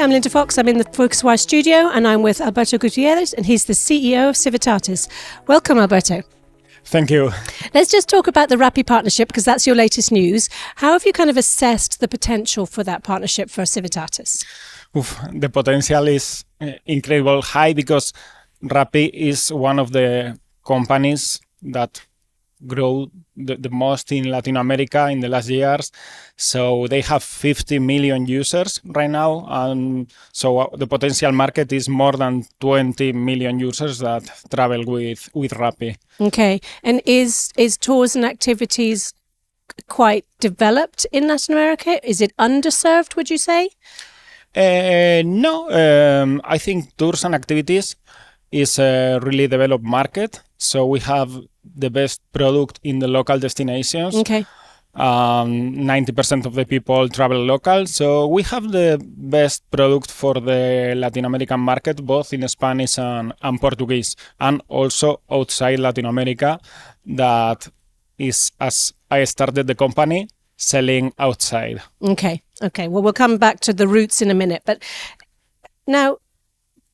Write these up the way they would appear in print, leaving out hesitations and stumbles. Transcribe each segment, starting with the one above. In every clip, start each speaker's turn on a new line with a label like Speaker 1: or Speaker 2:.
Speaker 1: I'm Linda Fox. I'm in the PhocusWire studio and I'm with Alberto Gutierrez and he's the CEO of Civitatis. Welcome, Alberto.
Speaker 2: Thank you.
Speaker 1: Let's just talk about the Rappi partnership because that's your latest news. How have you kind of assessed the potential for that partnership for Civitatis?
Speaker 2: The potential is incredible high because Rappi is one of the companies that grow the most in Latin America in the last years. So they have 50 million users right now. And so the potential market is more than 20 million users that travel with Rappi.
Speaker 1: Okay. And is tours and activities quite developed in Latin America? Is it underserved, would you say?
Speaker 2: No. I think tours and activities is a really developed market. So we have the best product in the local destinations.
Speaker 1: Okay.
Speaker 2: 90% of the people travel local. So we have the best product for the Latin American market, both in Spanish and Portuguese, and also outside Latin America. That is, as I started the company, selling outside.
Speaker 1: Okay. Well, we'll come back to the roots in a minute. But now,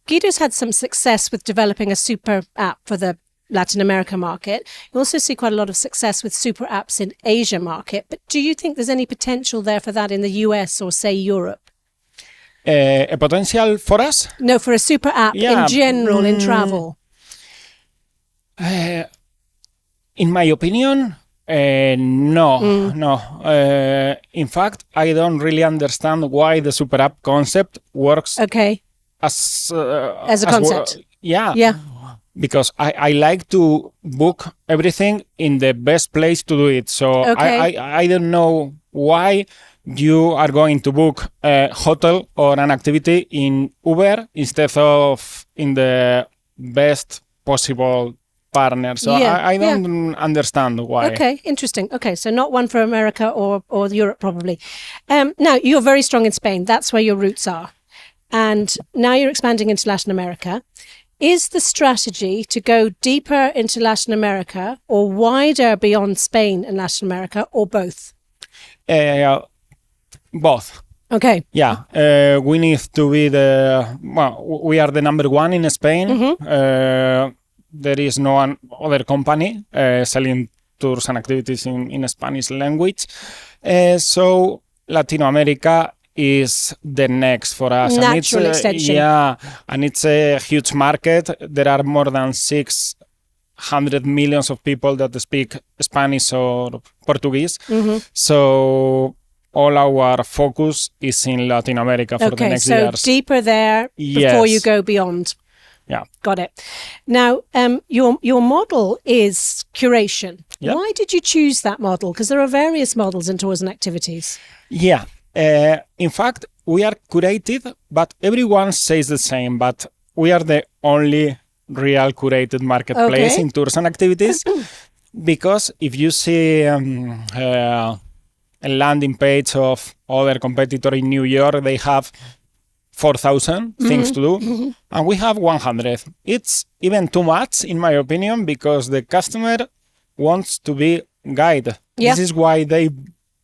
Speaker 1: Guido's had some success with developing a super app for the Latin America market. You also see quite a lot of success with super apps in Asia market. But do you think there's any potential there for that in the US or, say, Europe?
Speaker 2: A potential for us?
Speaker 1: No, for a super app in general, in travel.
Speaker 2: In my opinion, no. In fact, I don't really understand why the super app concept works.
Speaker 1: Okay.
Speaker 2: As
Speaker 1: a concept.
Speaker 2: Yeah. Because I like to book everything in the best place to do it. So
Speaker 1: okay.
Speaker 2: I don't know why you are going to book a hotel or an activity in Uber instead of in the best possible partner. So I don't understand why.
Speaker 1: Okay, interesting. Okay, so not one for America or Europe probably. Now, you're very strong in Spain. That's where your roots are. And now you're expanding into Latin America. Is the strategy to go deeper into Latin America or wider beyond Spain and Latin America, or both?
Speaker 2: Both.
Speaker 1: Okay.
Speaker 2: Yeah. We need to be we are the number one in Spain.
Speaker 1: Mm-hmm.
Speaker 2: There is no other company selling tours and activities in Spanish language. So Latin America is the next for us.
Speaker 1: Natural extension.
Speaker 2: Yeah, and it's a huge market. There are more than 600 million of people that speak Spanish or Portuguese.
Speaker 1: Mm-hmm.
Speaker 2: So all our focus is in Latin America for the next years.
Speaker 1: So deeper there before you go beyond.
Speaker 2: Yeah.
Speaker 1: Got it. Now, your model is curation.
Speaker 2: Yep.
Speaker 1: Why did you choose that model? Because there are various models in tours and activities.
Speaker 2: Yeah. In fact, we are curated, but everyone says the same. But we are the only real curated marketplace in tours and activities. Because if you see a landing page of other competitor in New York, they have 4,000 things to do, and we have 100. It's even too much, in my opinion, because the customer wants to be guided.
Speaker 1: Yeah.
Speaker 2: This is why they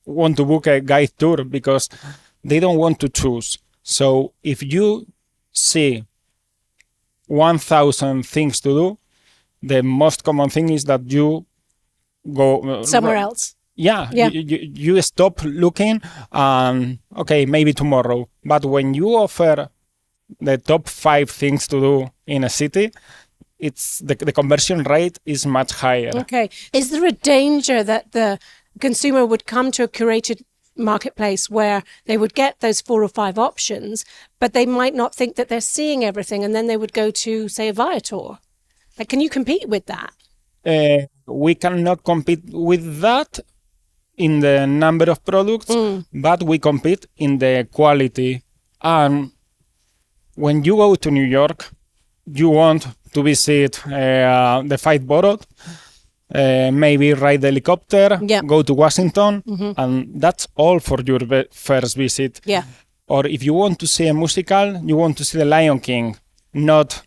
Speaker 2: want to book a guide tour, because they don't want to choose. So if you see 1,000 things to do, the most common thing is that you go
Speaker 1: somewhere else.
Speaker 2: Yeah. You stop looking and maybe tomorrow. But when you offer the top 5 things to do in a city, it's the conversion rate is much higher.
Speaker 1: Okay. Is there a danger that the consumer would come to a curated marketplace where they would get those 4 or 5 options, but they might not think that they're seeing everything, and then they would go to, say, a Viator? Like, can you compete with that?
Speaker 2: We cannot compete with that in the number of products, but we compete in the quality. And when you go to New York, you want to visit the 5 boroughs, maybe ride the helicopter, go to Washington, and that's all for your first visit.
Speaker 1: Yeah.
Speaker 2: Or if you want to see a musical, you want to see The Lion King, not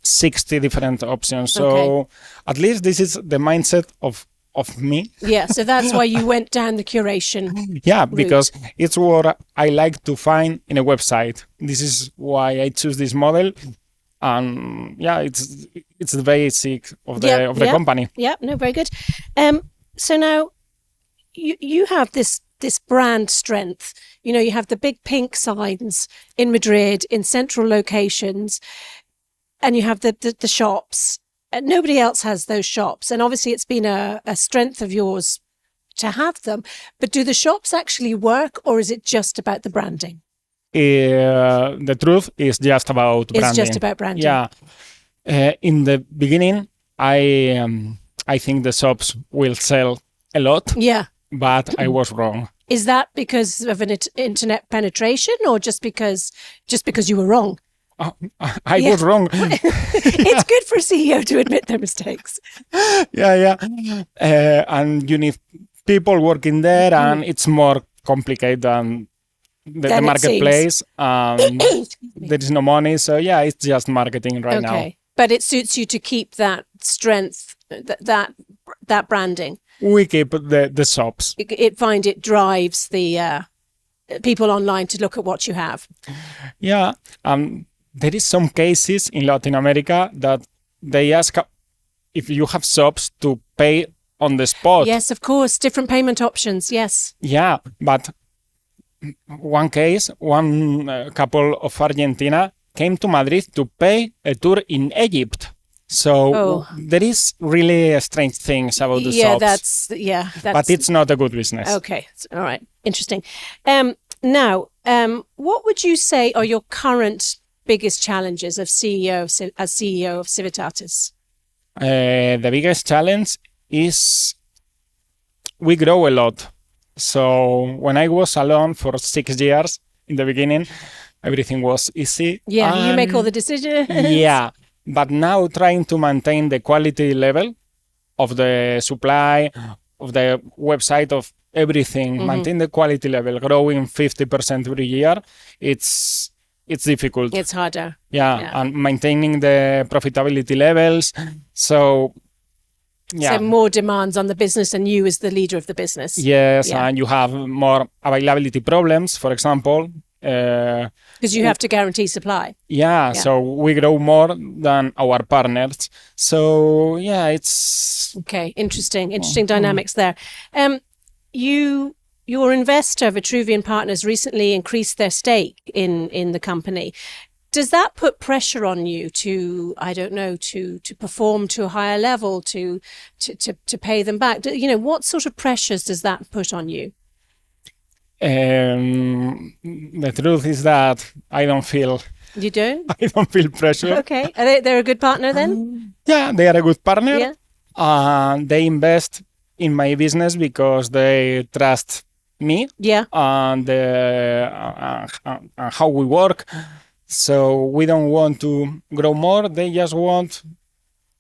Speaker 2: 60 different options. So at least this is the mindset of of me.
Speaker 1: Yeah, so that's why you went down the curation.
Speaker 2: Yeah, because it's what I like to find in a website. This is why I choose this model. And yeah, it's the basic of the company.
Speaker 1: Yeah, no, very good. So now you have this brand strength. You know, you have the big pink signs in Madrid, in central locations, and you have the shops. And nobody else has those shops. And obviously it's been a strength of yours to have them. But do the shops actually work, or is it just about the branding?
Speaker 2: The truth is just about branding.
Speaker 1: It's just about branding.
Speaker 2: Yeah. In the beginning, I think the shops will sell a lot.
Speaker 1: Yeah.
Speaker 2: But I was wrong.
Speaker 1: Is that because of an internet penetration, or just because you were wrong?
Speaker 2: I was wrong.
Speaker 1: It's good for a CEO to admit their mistakes.
Speaker 2: Yeah. And you need people working there, and it's more complicated than the marketplace. There is no money, so yeah, it's just marketing right now.
Speaker 1: Okay, but it suits you to keep that strength, that branding.
Speaker 2: We keep the shops.
Speaker 1: It drives the people online to look at what you have.
Speaker 2: Yeah. There is some cases in Latin America that they ask if you have shops to pay on the spot.
Speaker 1: Yes, of course. Different payment options. Yes.
Speaker 2: Yeah, but one case, one couple of Argentina came to Madrid to pay a tour in Egypt. So there is really strange things about the shops. But it's not a good business.
Speaker 1: Okay. All right. Interesting. Now, what would you say are your current biggest challenges as CEO of Civitatis?
Speaker 2: The biggest challenge is we grow a lot. So when I was alone for 6 years in the beginning, everything was easy.
Speaker 1: Yeah, you make all the decisions.
Speaker 2: Yeah, but now trying to maintain the quality level of the supply, of the website, of everything, maintain the quality level, growing 50% every year, it's difficult.
Speaker 1: It's harder.
Speaker 2: Yeah, and maintaining the profitability levels. So, yeah.
Speaker 1: So more demands on the business and you as the leader of the business.
Speaker 2: Yes, and you have more availability problems, for example.
Speaker 1: Because you have to guarantee supply.
Speaker 2: Yeah, so we grow more than our partners. So, yeah, it's...
Speaker 1: Okay, interesting dynamics there. Your investor, Vitruvian Partners, recently increased their stake in the company. Does that put pressure on you to, I don't know, to perform to a higher level, to pay them back? You know, what sort of pressures does that put on you?
Speaker 2: The truth is that I don't feel...
Speaker 1: You don't?
Speaker 2: I don't feel pressure.
Speaker 1: Okay. They're a good partner then?
Speaker 2: Yeah, they are a good partner. Yeah. They invest in my business because they trust me. Yeah. And how we work. So we don't want to grow more. They just want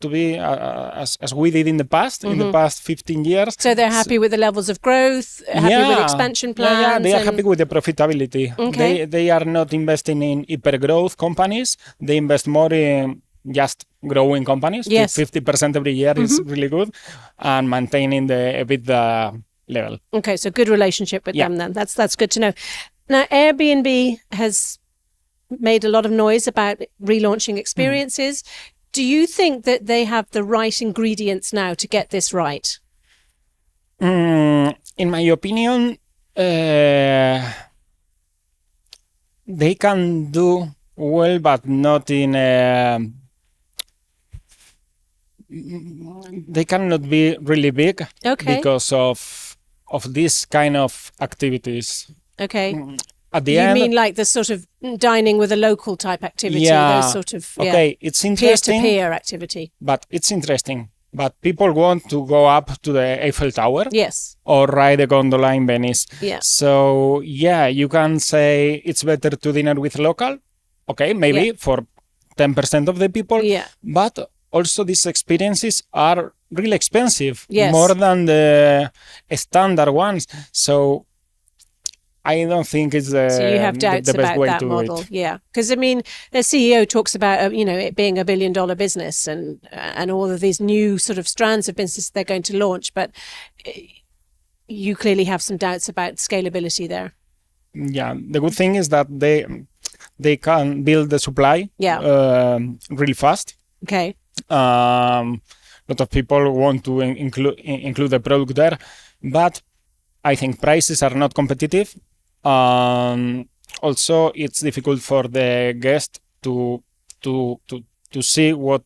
Speaker 2: to be as we did in the past, in the past 15 years.
Speaker 1: So they're happy with the levels of growth, happy with expansion plans?
Speaker 2: Yeah, they are happy with the profitability.
Speaker 1: Okay.
Speaker 2: They are not investing in hyper-growth companies. They invest more in just growing companies.
Speaker 1: Yes.
Speaker 2: 50% every year is really good. And maintaining the EBITDA level.
Speaker 1: Okay, so good relationship with them then. That's good to know. Now, Airbnb has made a lot of noise about relaunching experiences. Do you think that they have the right ingredients now to get this right?
Speaker 2: In my opinion, they can do well, but not in they cannot be really big because of this kind of activities.
Speaker 1: Okay.
Speaker 2: At the end,
Speaker 1: you mean like the sort of dining with a local type activity, those sort of
Speaker 2: it's interesting,
Speaker 1: peer-to-peer activity.
Speaker 2: But it's interesting. But people want to go up to the Eiffel Tower, or ride a gondola in Venice.
Speaker 1: Yeah.
Speaker 2: So you can say it's better to dinner with local. Okay, maybe for 10% of the people. Yeah. But also these experiences are really expensive, more than the standard ones. So I don't think it's
Speaker 1: So you have doubts
Speaker 2: the best
Speaker 1: about
Speaker 2: way
Speaker 1: that
Speaker 2: to
Speaker 1: model,
Speaker 2: do it.
Speaker 1: yeah? Because I mean, the CEO talks about it being $1 billion business and all of these new sort of strands of business they're going to launch, but you clearly have some doubts about scalability there.
Speaker 2: Yeah, the good thing is that they can build the supply really fast.
Speaker 1: Okay.
Speaker 2: A lot of people want to include the product there, but I think prices are not competitive. Also, it's difficult for the guest to see what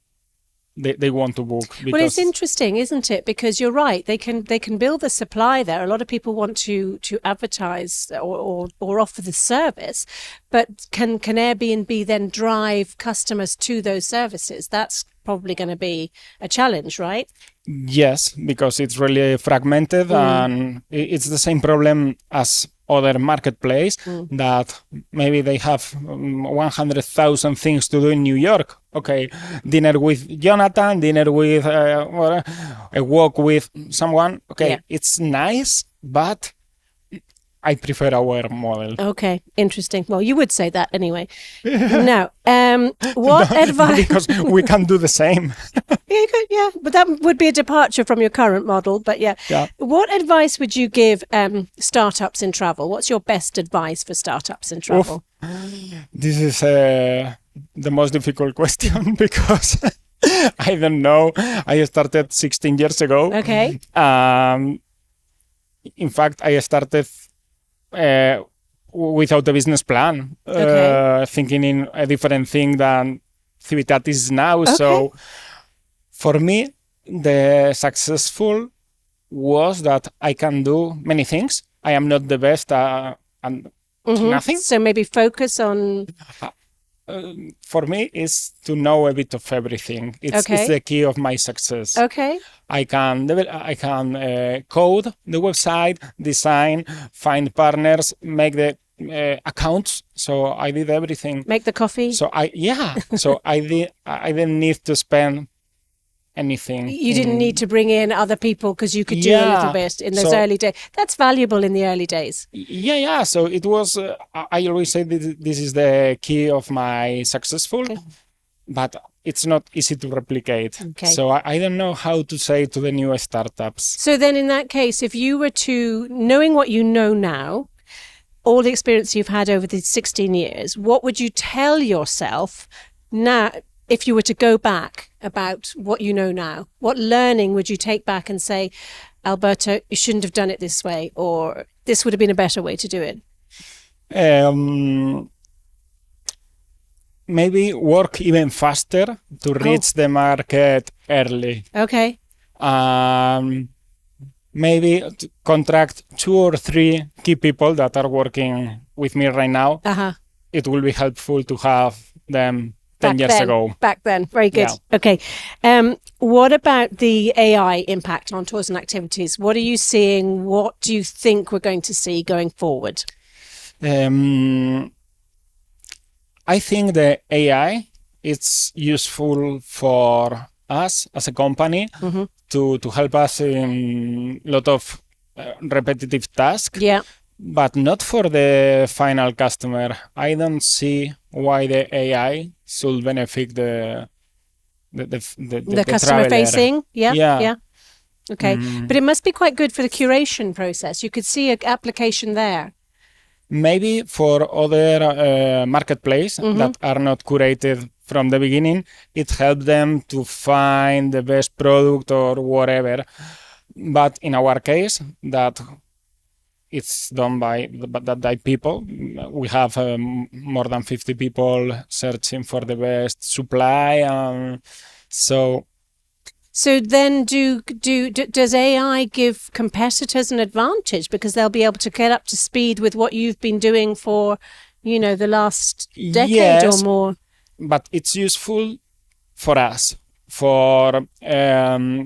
Speaker 2: they want to book.
Speaker 1: Well, it's interesting, isn't it? Because you're right. They can build the supply there. A lot of people want to advertise or offer the service, but can Airbnb then drive customers to those services? That's probably going to be a challenge, right?
Speaker 2: Yes, because it's really fragmented, and it's the same problem as other marketplace that maybe they have 100,000 things to do in New York. Okay, dinner with Jonathan, dinner with a walk with someone. Okay, it's nice, but I prefer our model.
Speaker 1: Okay, interesting. Well, you would say that anyway. Now, what advice?
Speaker 2: Because we can do the same.
Speaker 1: Yeah, but that would be a departure from your current model. But yeah. What advice would you give startups in travel? What's your best advice for startups in travel?
Speaker 2: This is the most difficult question because I don't know. I started 16 years ago.
Speaker 1: Okay.
Speaker 2: In fact, I started without a business plan, thinking in a different thing than Civitatis is now. Okay. So for me, the successful was that I can do many things. I am not the best at nothing.
Speaker 1: So maybe focus on...
Speaker 2: for me, is to know a bit of everything. It's the key of my success.
Speaker 1: Okay.
Speaker 2: I can code the website, design, find partners, make the accounts. So I did everything.
Speaker 1: Make the coffee.
Speaker 2: So I didn't need to spend anything.
Speaker 1: You didn't need to bring in other people because you could do a little bit in those early days. That's valuable in the early days.
Speaker 2: Yeah. So it was. I always say this is the key of my successful, but it's not easy to replicate. Okay. So I don't know how to say to the new startups.
Speaker 1: So then, in that case, if you were to knowing what you know now, all the experience you've had over these 16 years, what would you tell yourself now? If you were to go back about what you know now, what learning would you take back and say, Alberto, you shouldn't have done it this way, or this would have been a better way to do it?
Speaker 2: Maybe work even faster to reach the market early.
Speaker 1: Okay.
Speaker 2: Maybe contract 2 or 3 key people that are working with me right now. It will be helpful to have them 10 years ago.
Speaker 1: Back then. Very good. Yeah. Okay. What about the AI impact on tours and activities? What are you seeing? What do you think we're going to see going forward?
Speaker 2: I think the AI is useful for us as a company to help us in a lot of repetitive tasks.
Speaker 1: Yeah.
Speaker 2: But not for the final customer. I don't see why the AI should benefit the
Speaker 1: customer
Speaker 2: traveler.
Speaker 1: facing. Yeah. Okay. But it must be quite good for the curation process. You could see an application there.
Speaker 2: Maybe for other marketplaces that are not curated from the beginning, it helps them to find the best product or whatever. But in our case, that it's done by people. We have more than 50 people searching for the best supply. So
Speaker 1: then does AI give competitors an advantage because they'll be able to get up to speed with what you've been doing for, the last decade or more?
Speaker 2: But it's useful for us, for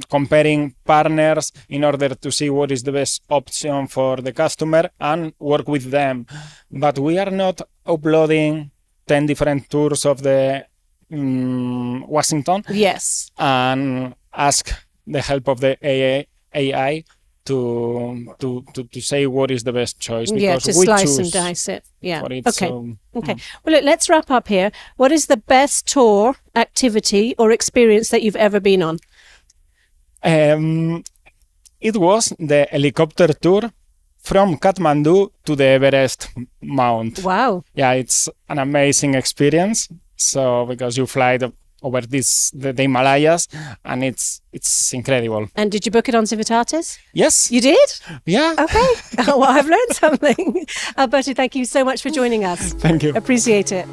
Speaker 2: comparing partners in order to see what is the best option for the customer and work with them. But we are not uploading 10 different tours of the Washington.
Speaker 1: Yes.
Speaker 2: And ask the help of the AI to say what is the best choice.
Speaker 1: Yeah,
Speaker 2: Because
Speaker 1: to
Speaker 2: we
Speaker 1: slice
Speaker 2: choose
Speaker 1: and dice it. Yeah.
Speaker 2: for it,
Speaker 1: Okay.
Speaker 2: so,
Speaker 1: Okay. Well, look, let's wrap up here. What is the best tour, activity, or experience that you've ever been on?
Speaker 2: It was the helicopter tour from Kathmandu to the Everest Mount.
Speaker 1: Wow.
Speaker 2: Yeah, it's an amazing experience. So because you fly over the Himalayas, and it's incredible.
Speaker 1: And did you book it on Civitatis?
Speaker 2: Yes.
Speaker 1: You did?
Speaker 2: Yeah.
Speaker 1: Okay. Well, I've learned something. Alberto, thank you so much for joining us.
Speaker 2: Thank you.
Speaker 1: Appreciate it.